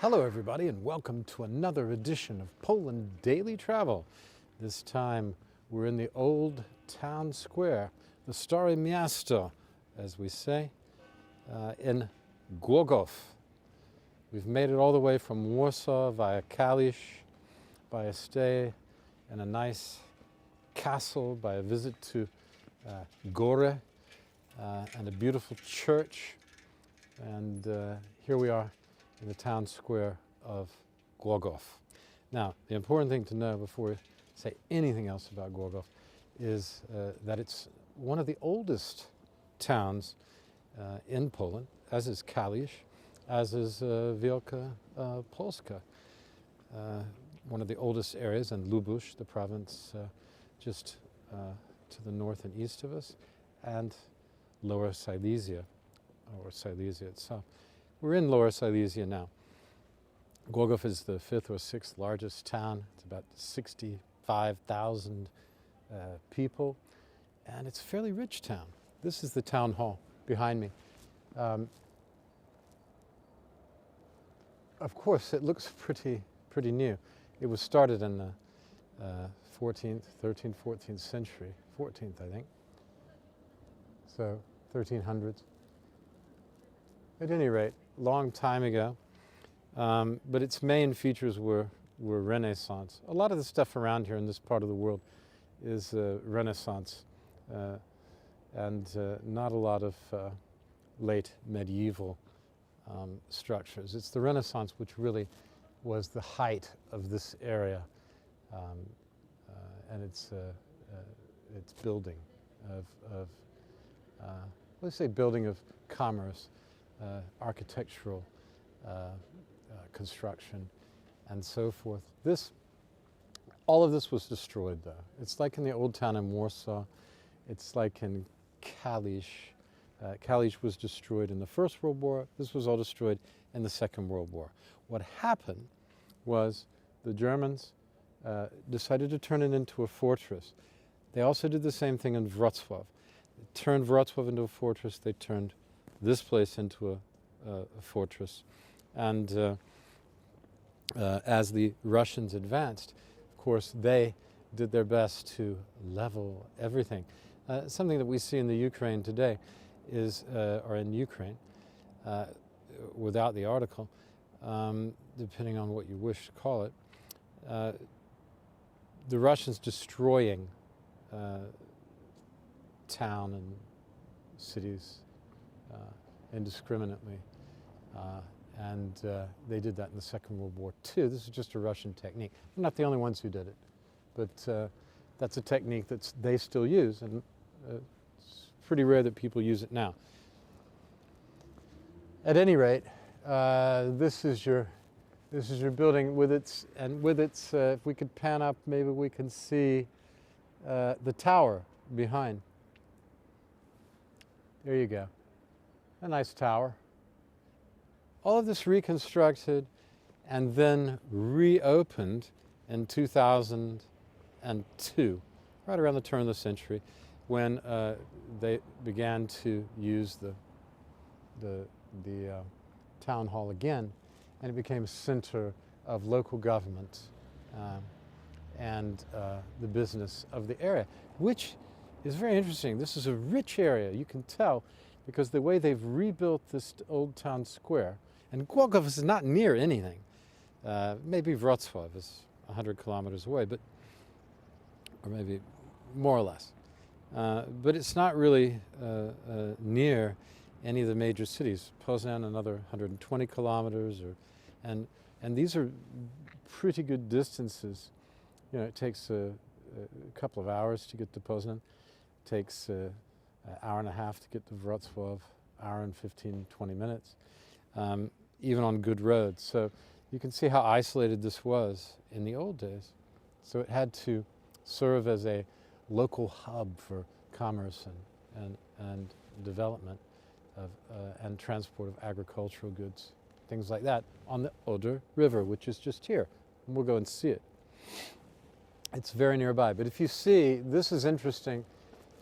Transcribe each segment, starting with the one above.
Hello everybody and welcome to another edition of Poland Daily Travel. This time we're in the old town square, the Stare Miasto, as we say, in Głogów. We've made it all the way from Warsaw via Kalisz, by a stay in a nice castle, by a visit to Góry and a beautiful church. And here we are in the town square of Głogów. Now, the important thing to know before we say anything else about Głogów is that it's one of the oldest towns in Poland, as is Kalisz, as is Wielka Polska, one of the oldest areas, and Lubusz, the province just to the north and east of us, and Lower Silesia, or Silesia itself. We're in Lower Silesia now. Głogów is the fifth or sixth largest town. It's about 65,000 people, and it's a fairly rich town. This is the town hall behind me. Of course, it looks pretty new. It was started in the 13th, 14th century, 14th, I think. So 1300s. At any rate, long time ago, but its main features were Renaissance. A lot of the stuff around here in this part of the world is Renaissance, and not a lot of late medieval structures. It's the Renaissance which really was the height of this area, and its building of let's say building of commerce, architectural construction, and so forth. All of this was destroyed, though. It's like in the old town in Warsaw. It's like in Kalisz. Kalisz was destroyed in the First World War. This was all destroyed in the Second World War. What happened was the Germans decided to turn it into a fortress. They also did the same thing in Wrocław. They turned Wrocław into a fortress. They turned this place into a fortress. And as the Russians advanced, of course, they did their best to level everything. Something that we see in the Ukraine today is, or in Ukraine, without the article, depending on what you wish to call it, the Russians destroying town and cities indiscriminately, and they did that in the Second World War too. This is just a Russian technique. They're not the only ones who did it, but that's a technique that they still use, and it's pretty rare that people use it now. At any rate, this is your building with its if we could pan up, maybe we can see the tower behind. There you go. A nice tower. All of this reconstructed and then reopened in 2002, right around the turn of the century, when they began to use the town hall again, and it became a center of local government and the business of the area, which is very interesting. This is a rich area, you can tell, because the way they've rebuilt this old town square, and Głogów is not near anything. Maybe Wrocław is 100 kilometers away, or maybe more or less. But it's not really near any of the major cities. Poznan, another 120 kilometers, and these are pretty good distances. You know, it takes a couple of hours to get to Poznan. It takes an hour and a half to get to Wrocław, hour and 15, 20 minutes, even on good roads. So you can see how isolated this was in the old days. So it had to serve as a local hub for commerce and development of, and transport of agricultural goods, things like that, on the Oder River, which is just here. And we'll go and see it. It's very nearby. But if you see, this is interesting.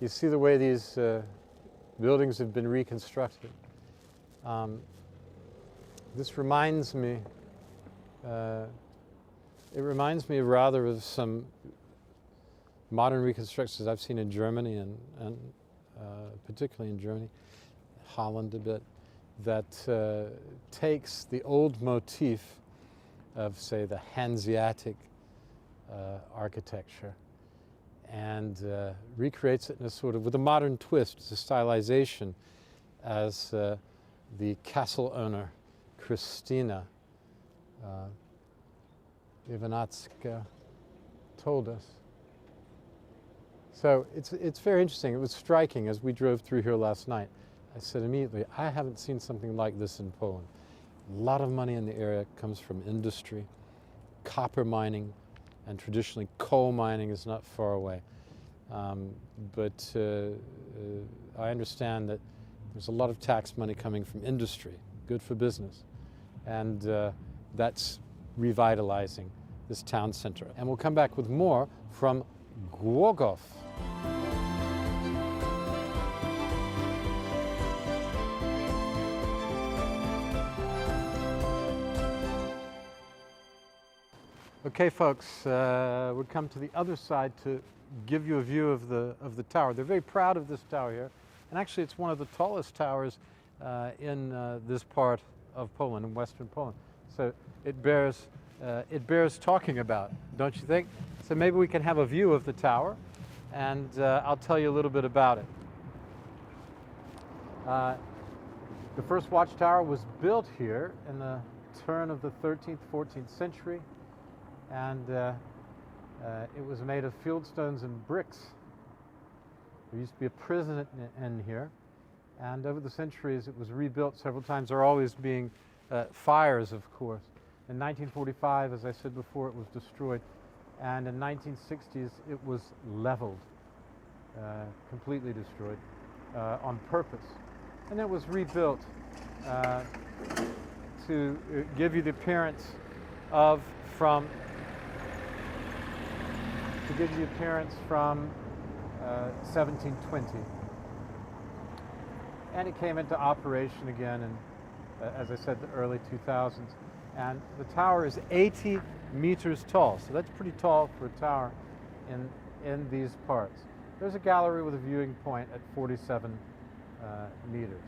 You see the way these buildings have been reconstructed. This reminds me It reminds me rather of some modern reconstructions I've seen in Germany and particularly in Germany, Holland a bit, that takes the old motif of, say, the Hanseatic architecture and recreates it in a sort of, with a modern twist, it's a stylization, as the castle owner, Christina Ivanatska, told us. So it's very interesting. It was striking as we drove through here last night. I said immediately, I haven't seen something like this in Poland. A lot of money in the area comes from industry, copper mining, and traditionally coal mining is not far away. But I understand that there's a lot of tax money coming from industry, good for business. And that's revitalizing this town center. And we'll come back with more from Głogów. Okay, folks, we'll come to the other side to give you a view of the tower. They're very proud of this tower here, and actually it's one of the tallest towers in this part of Poland, in western Poland. So it bears talking about, don't you think? So maybe we can have a view of the tower, and I'll tell you a little bit about it. The first watchtower was built here in the turn of the 13th, 14th century, and it was made of fieldstones and bricks. There used to be a prison in here, and over the centuries it was rebuilt several times. There are always being fires, of course. In 1945, as I said before, it was destroyed, and in 1960s it was leveled, completely destroyed on purpose. And it was rebuilt to give you the appearance of from 1720. And it came into operation again in, as I said, the early 2000s. And the tower is 80 meters tall, so that's pretty tall for a tower in these parts. There's a gallery with a viewing point at 47 meters.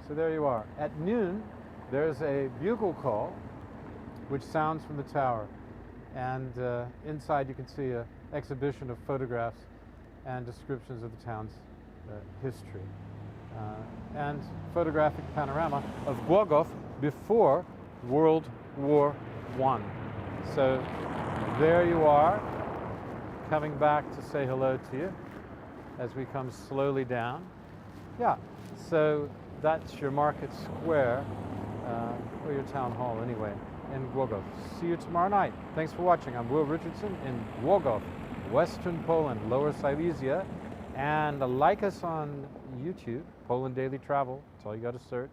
So there you are. At noon, there's a bugle call which sounds from the tower. And inside you can see an exhibition of photographs and descriptions of the town's history. And photographic panorama of Głogów before World War I. So there you are, coming back to say hello to you as we come slowly down. Yeah, so that's your market square, or your town hall anyway, in Głogów. See you tomorrow night. Thanks for watching. I'm Will Richardson in Głogów, Western Poland, Lower Silesia. And like us on YouTube, Poland Daily Travel. That's all you got to search.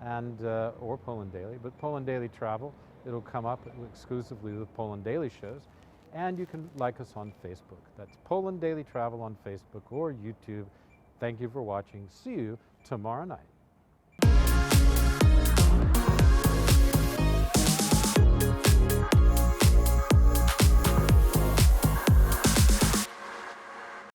And or Poland Daily, but Poland Daily Travel, it'll come up exclusively with Poland Daily shows. And you can like us on Facebook. That's Poland Daily Travel on Facebook or YouTube. Thank you for watching. See you tomorrow night.